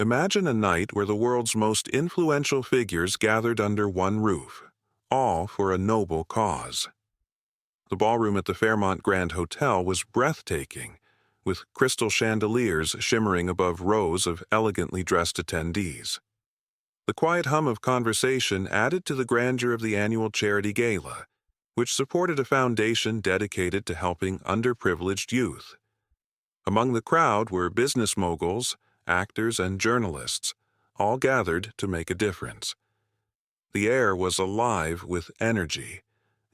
Imagine a night where the world's most influential figures gathered under one roof, all for a noble cause. The ballroom at the Fairmont Grand Hotel was breathtaking, with crystal chandeliers shimmering above rows of elegantly dressed attendees. The quiet hum of conversation added to the grandeur of the annual charity gala, which supported a foundation dedicated to helping underprivileged youth. Among the crowd were business moguls, actors, and journalists, all gathered to make a difference. The air was alive with energy,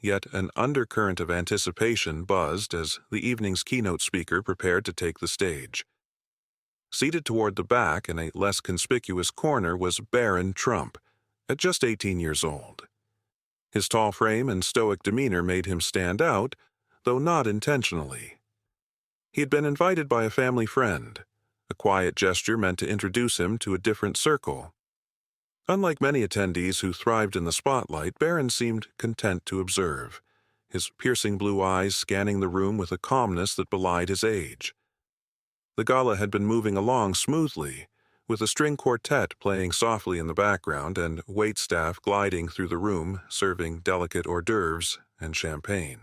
yet an undercurrent of anticipation buzzed as the evening's keynote speaker prepared to take the stage. Seated toward the back in a less conspicuous corner was Barron Trump, at just 18 years old. His tall frame and stoic demeanor made him stand out, though not intentionally. He had been invited by a family friend, a quiet gesture meant to introduce him to a different circle. Unlike many attendees who thrived in the spotlight, Barron seemed content to observe, his piercing blue eyes scanning the room with a calmness that belied his age. The gala had been moving along smoothly, with a string quartet playing softly in the background and waitstaff gliding through the room serving delicate hors d'oeuvres and champagne.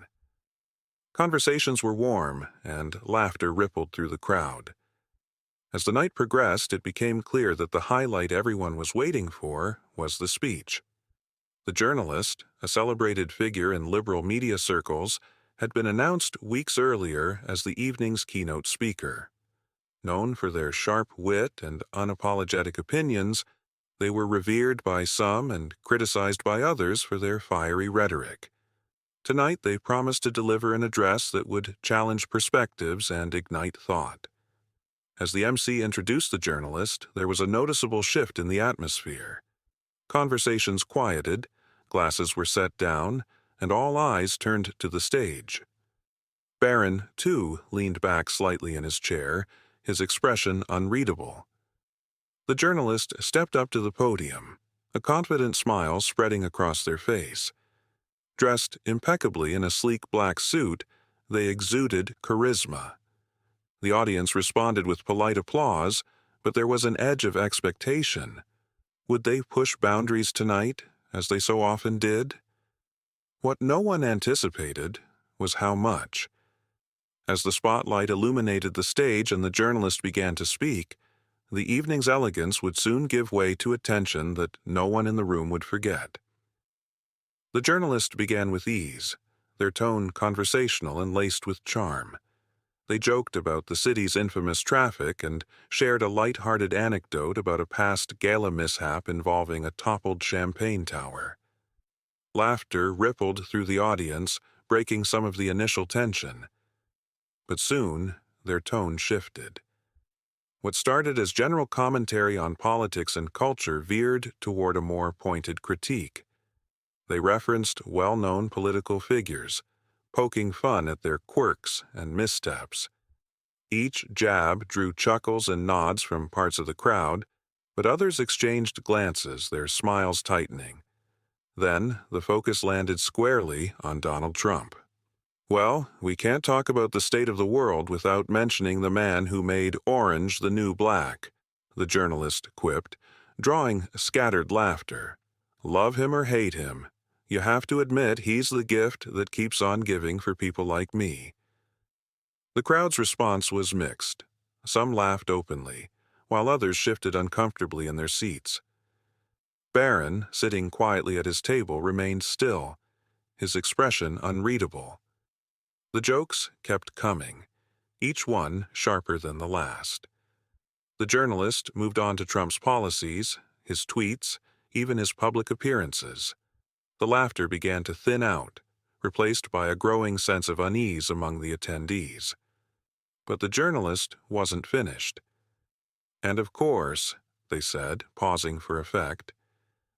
Conversations were warm, and laughter rippled through the crowd. As the night progressed, it became clear that the highlight everyone was waiting for was the speech. The journalist, a celebrated figure in liberal media circles, had been announced weeks earlier as the evening's keynote speaker. Known for their sharp wit and unapologetic opinions, they were revered by some and criticized by others for their fiery rhetoric. Tonight they promised to deliver an address that would challenge perspectives and ignite thought. As the MC introduced the journalist, there was a noticeable shift in the atmosphere. Conversations quieted, glasses were set down, and all eyes turned to the stage. Barron, too, leaned back slightly in his chair, his expression unreadable. The journalist stepped up to the podium, a confident smile spreading across their face. Dressed impeccably in a sleek black suit, they exuded charisma. The audience responded with polite applause, but there was an edge of expectation. Would they push boundaries tonight, as they so often did? What no one anticipated was how much. As the spotlight illuminated the stage and the journalist began to speak, the evening's elegance would soon give way to a tension that no one in the room would forget. The journalist began with ease, their tone conversational and laced with charm. They joked about the city's infamous traffic and shared a light-hearted anecdote about a past gala mishap involving a toppled champagne tower. Laughter rippled through the audience, breaking some of the initial tension. But soon, their tone shifted. What started as general commentary on politics and culture veered toward a more pointed critique. They referenced well-known political figures, poking fun at their quirks and missteps. Each jab drew chuckles and nods from parts of the crowd, but others exchanged glances, their smiles tightening. Then, the focus landed squarely on Donald Trump. Well, we can't talk about the state of the world without mentioning the man who made orange the new black, the journalist quipped, drawing scattered laughter. Love him or hate him, you have to admit he's the gift that keeps on giving for people like me. The crowd's response was mixed. Some laughed openly, while others shifted uncomfortably in their seats. Barron, sitting quietly at his table, remained still, his expression unreadable. The jokes kept coming, each one sharper than the last. The journalist moved on to Trump's policies, his tweets, even his public appearances. The laughter began to thin out, replaced by a growing sense of unease among the attendees. But the journalist wasn't finished. And of course, they said, pausing for effect,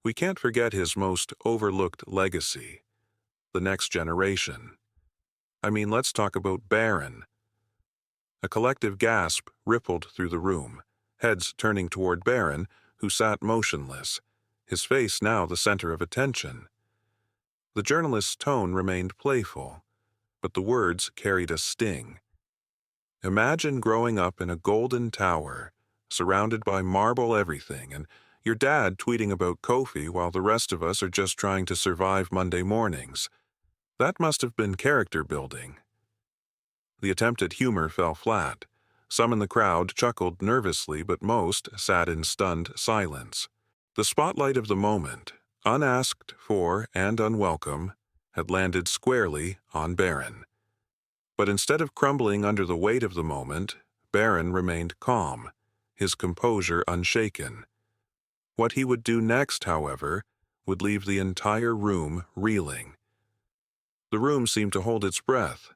we can't forget his most overlooked legacy, the next generation. I mean, let's talk about Barron. A collective gasp rippled through the room, heads turning toward Barron, who sat motionless, his face now the center of attention. The journalist's tone remained playful, but the words carried a sting. Imagine growing up in a golden tower, surrounded by marble everything, and your dad tweeting about Kofi while the rest of us are just trying to survive Monday mornings. That must have been character building. The attempt at humor fell flat. Some in the crowd chuckled nervously, but most sat in stunned silence. The spotlight of the moment, unasked for and unwelcome, had landed squarely on Barron. But instead of crumbling under the weight of the moment, Barron remained calm, his composure unshaken. What he would do next, however, would leave the entire room reeling. The room seemed to hold its breath,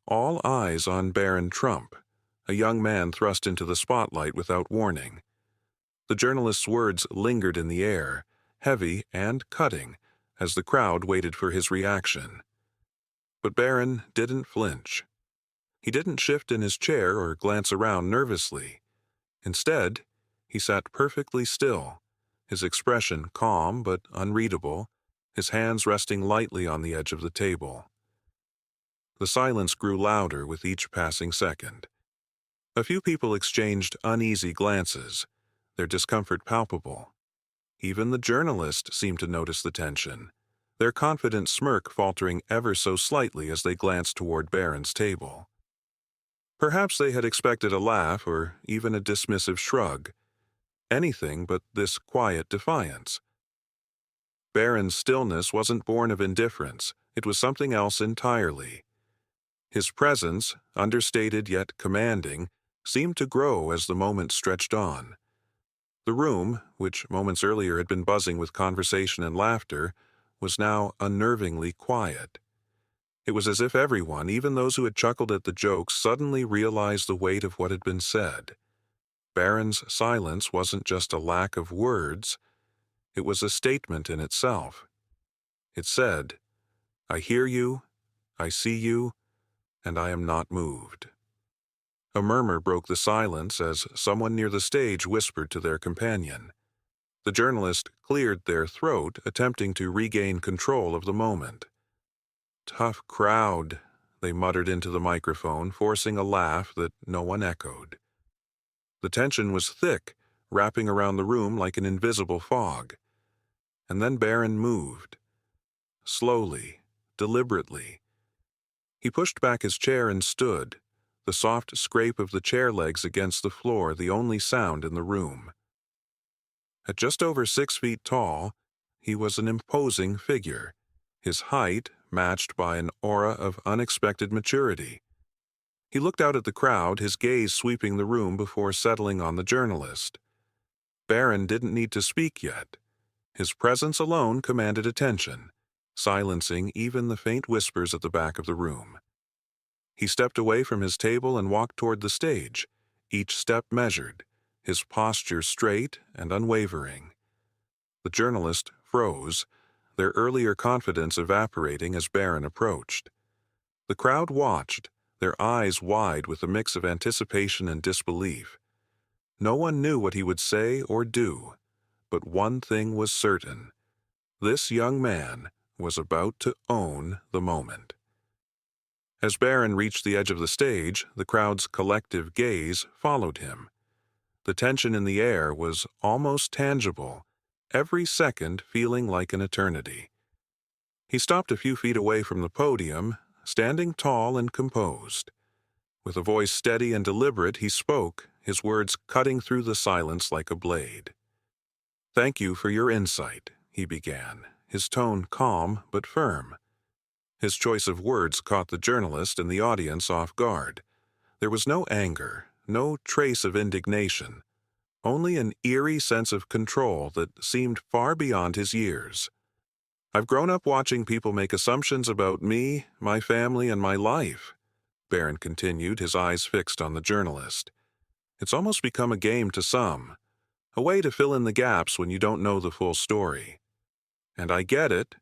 all eyes on Barron Trump, a young man thrust into the spotlight without warning. The journalist's words lingered in the air, heavy and cutting, as the crowd waited for his reaction. But Barron didn't flinch. He didn't shift in his chair or glance around nervously. Instead, he sat perfectly still, his expression calm but unreadable, his hands resting lightly on the edge of the table. The silence grew louder with each passing second. A few people exchanged uneasy glances, their discomfort palpable. Even the journalist seemed to notice the tension, their confident smirk faltering ever so slightly as they glanced toward Barron's table. Perhaps they had expected a laugh or even a dismissive shrug, anything but this quiet defiance. Barron's stillness wasn't born of indifference, it was something else entirely. His presence, understated yet commanding, seemed to grow as the moment stretched on. The room, which moments earlier had been buzzing with conversation and laughter, was now unnervingly quiet. It was as if everyone, even those who had chuckled at the jokes, suddenly realized the weight of what had been said. Barron's silence wasn't just a lack of words, it was a statement in itself. It said, "I hear you, I see you, and I am not moved." A murmur broke the silence as someone near the stage whispered to their companion. The journalist cleared their throat, attempting to regain control of the moment. "Tough crowd," they muttered into the microphone, forcing a laugh that no one echoed. The tension was thick, wrapping around the room like an invisible fog. And then Barron moved. Slowly, deliberately. He pushed back his chair and stood, the soft scrape of the chair legs against the floor the only sound in the room. At just over 6 feet tall, he was an imposing figure, his height matched by an aura of unexpected maturity. He looked out at the crowd, his gaze sweeping the room before settling on the journalist. Barron didn't need to speak yet. His presence alone commanded attention, silencing even the faint whispers at the back of the room. He stepped away from his table and walked toward the stage, each step measured, his posture straight and unwavering. The journalist froze, their earlier confidence evaporating as Barron approached. The crowd watched, their eyes wide with a mix of anticipation and disbelief. No one knew what he would say or do, but one thing was certain. This young man was about to own the moment. As Barron reached the edge of the stage, the crowd's collective gaze followed him. The tension in the air was almost tangible, every second feeling like an eternity. He stopped a few feet away from the podium, standing tall and composed. With a voice steady and deliberate, he spoke, his words cutting through the silence like a blade. "Thank you for your insight," he began, his tone calm but firm. His choice of words caught the journalist and the audience off guard. There was no anger, no trace of indignation, only an eerie sense of control that seemed far beyond his years. "I've grown up watching people make assumptions about me, my family, and my life," Barron continued, his eyes fixed on the journalist. "It's almost become a game to some, a way to fill in the gaps when you don't know the full story. And I get it.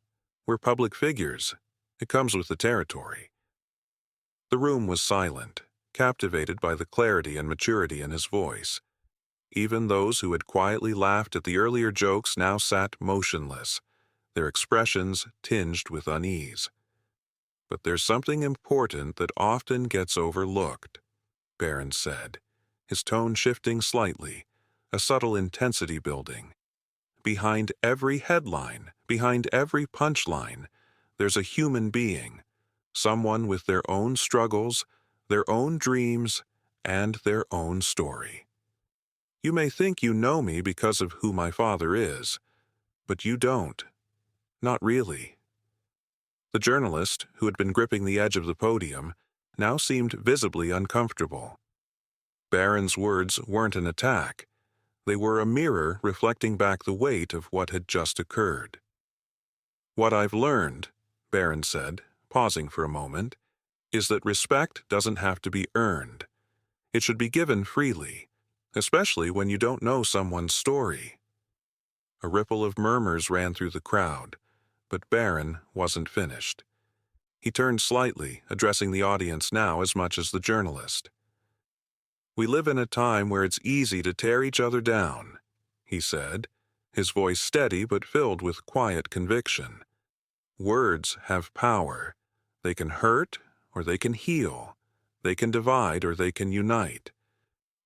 We're public figures. It comes with the territory." The room was silent, captivated by the clarity and maturity in his voice. Even those who had quietly laughed at the earlier jokes now sat motionless, their expressions tinged with unease. "But there's something important that often gets overlooked," Barron said, his tone shifting slightly, a subtle intensity building. Behind every headline, behind every punchline, there's a human being, someone with their own struggles, their own dreams, and their own story. You may think you know me because of who my father is, but you don't. Not really. The journalist, who had been gripping the edge of the podium, now seemed visibly uncomfortable. Barron's words weren't an attack. They were a mirror reflecting back the weight of what had just occurred. "What I've learned," Barron said, pausing for a moment, "is that respect doesn't have to be earned. It should be given freely, especially when you don't know someone's story." A ripple of murmurs ran through the crowd, but Barron wasn't finished. He turned slightly, addressing the audience now as much as the journalist. "We live in a time where it's easy to tear each other down," he said, his voice steady but filled with quiet conviction. "Words have power. They can hurt or they can heal. They can divide or they can unite.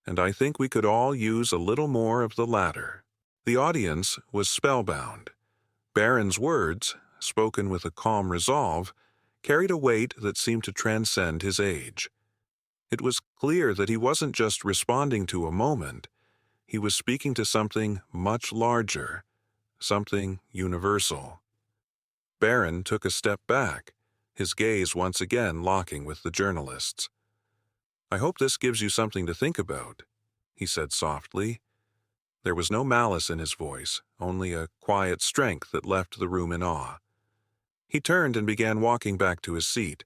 And I think we could all use a little more of the latter." The audience was spellbound. Barron's words, spoken with a calm resolve, carried a weight that seemed to transcend his age. It was clear that he wasn't just responding to a moment. He was speaking to something much larger, something universal. Barron took a step back, his gaze once again locking with the journalist's. "I hope this gives you something to think about," he said softly. There was no malice in his voice, only a quiet strength that left the room in awe. He turned and began walking back to his seat,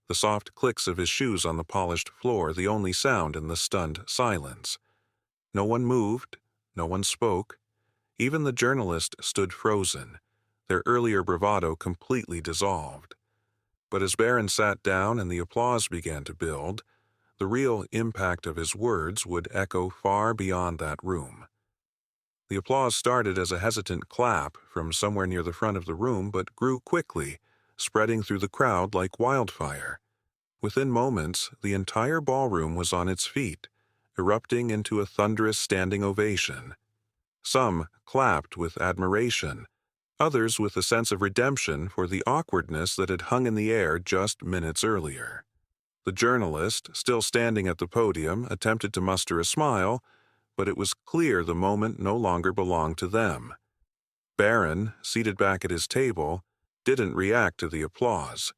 the soft clicks of his shoes on the polished floor the only sound in the stunned silence. No one moved, no one spoke. Even the journalist stood frozen, their earlier bravado completely dissolved. But as Barron sat down and the applause began to build, the real impact of his words would echo far beyond that room. The applause started as a hesitant clap from somewhere near the front of the room, but grew quickly, spreading through the crowd like wildfire. Within moments, the entire ballroom was on its feet, erupting into a thunderous standing ovation. Some clapped with admiration, others with a sense of redemption for the awkwardness that had hung in the air just minutes earlier. The journalist, still standing at the podium, attempted to muster a smile, but it was clear the moment no longer belonged to them. Barron, seated back at his table, didn't react to the applause.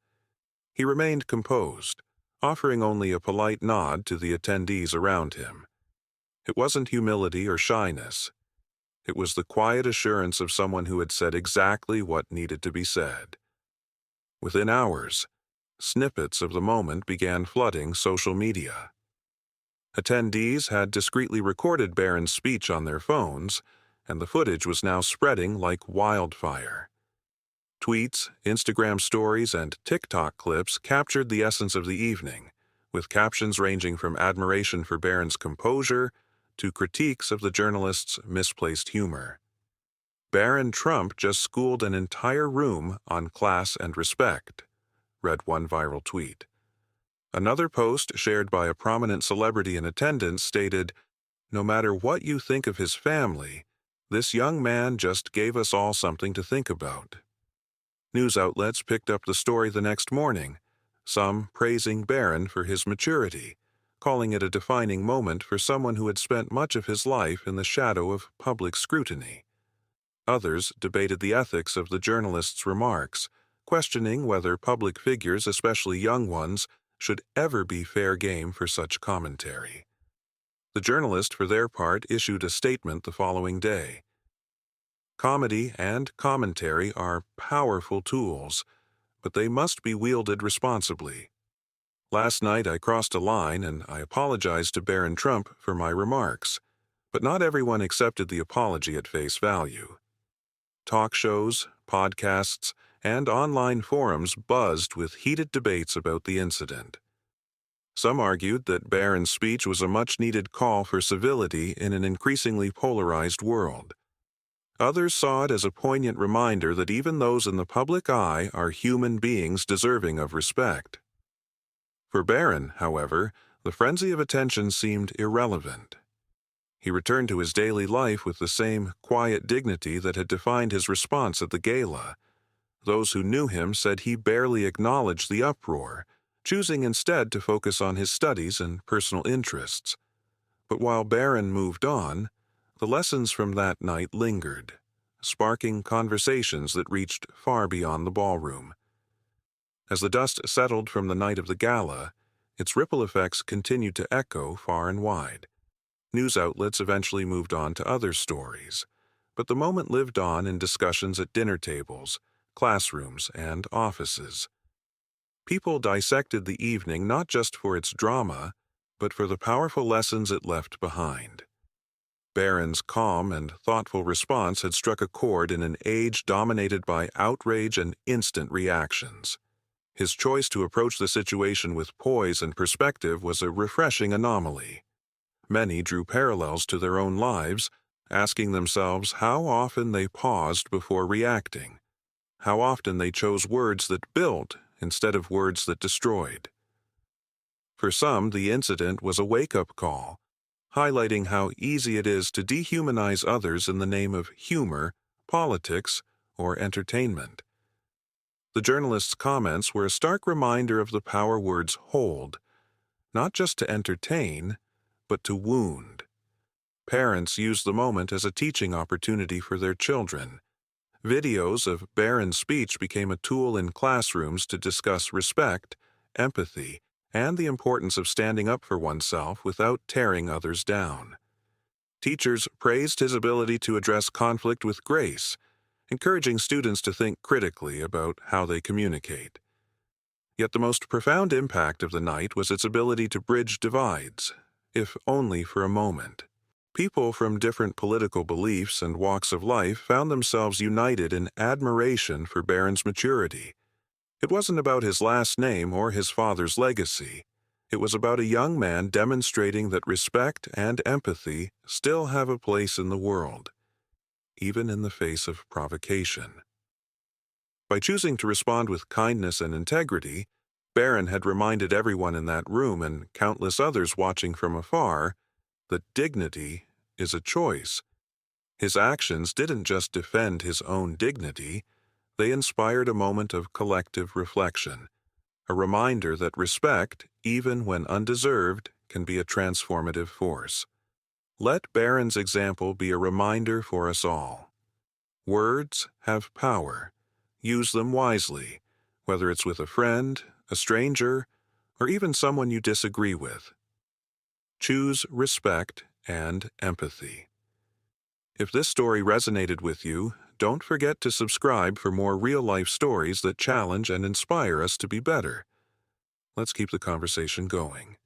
He remained composed, offering only a polite nod to the attendees around him. It wasn't humility or shyness. It was the quiet assurance of someone who had said exactly what needed to be said. Within hours, snippets of the moment began flooding social media. Attendees had discreetly recorded Barron's speech on their phones, and the footage was now spreading like wildfire. Tweets, Instagram stories, and TikTok clips captured the essence of the evening, with captions ranging from admiration for Barron's composure to critiques of the journalist's misplaced humor. "Barron Trump just schooled an entire room on class and respect," read one viral tweet. Another post, shared by a prominent celebrity in attendance, stated, "No matter what you think of his family, this young man just gave us all something to think about." News outlets picked up the story the next morning, some praising Barron for his maturity, calling it a defining moment for someone who had spent much of his life in the shadow of public scrutiny. Others debated the ethics of the journalist's remarks, questioning whether public figures, especially young ones, should ever be fair game for such commentary. The journalist, for their part, issued a statement the following day. "Comedy and commentary are powerful tools, but they must be wielded responsibly. Last night I crossed a line and I apologized to Barron Trump for my remarks, but not everyone accepted the apology at face value." Talk shows, podcasts, and online forums buzzed with heated debates about the incident. Some argued that Barron's speech was a much-needed call for civility in an increasingly polarized world. Others saw it as a poignant reminder that even those in the public eye are human beings deserving of respect. For Barron, however, the frenzy of attention seemed irrelevant. He returned to his daily life with the same quiet dignity that had defined his response at the gala. Those who knew him said he barely acknowledged the uproar, choosing instead to focus on his studies and personal interests. But while Barron moved on, the lessons from that night lingered, sparking conversations that reached far beyond the ballroom. As the dust settled from the night of the gala, its ripple effects continued to echo far and wide. News outlets eventually moved on to other stories, but the moment lived on in discussions at dinner tables, classrooms, and offices. People dissected the evening not just for its drama, but for the powerful lessons it left behind. Barron's calm and thoughtful response had struck a chord in an age dominated by outrage and instant reactions. His choice to approach the situation with poise and perspective was a refreshing anomaly. Many drew parallels to their own lives, asking themselves how often they paused before reacting, how often they chose words that built instead of words that destroyed. For some, the incident was a wake-up call, highlighting how easy it is to dehumanize others in the name of humor, politics, or entertainment. The journalist's comments were a stark reminder of the power words hold, not just to entertain, but to wound. Parents used the moment as a teaching opportunity for their children. Videos of Barron's speech became a tool in classrooms to discuss respect, empathy, and the importance of standing up for oneself without tearing others down. Teachers praised his ability to address conflict with grace, encouraging students to think critically about how they communicate. Yet the most profound impact of the night was its ability to bridge divides, if only for a moment. People from different political beliefs and walks of life found themselves united in admiration for Barron's maturity. It wasn't about his last name or his father's legacy. It was about a young man demonstrating that respect and empathy still have a place in the world, even in the face of provocation. By choosing to respond with kindness and integrity, Barron had reminded everyone in that room and countless others watching from afar that dignity is a choice. His actions didn't just defend his own dignity, they inspired a moment of collective reflection, a reminder that respect, even when undeserved, can be a transformative force. Let Barron's example be a reminder for us all. Words have power. Use them wisely, whether it's with a friend, a stranger, or even someone you disagree with. Choose respect and empathy. If this story resonated with you, don't forget to subscribe for more real-life stories that challenge and inspire us to be better. Let's keep the conversation going.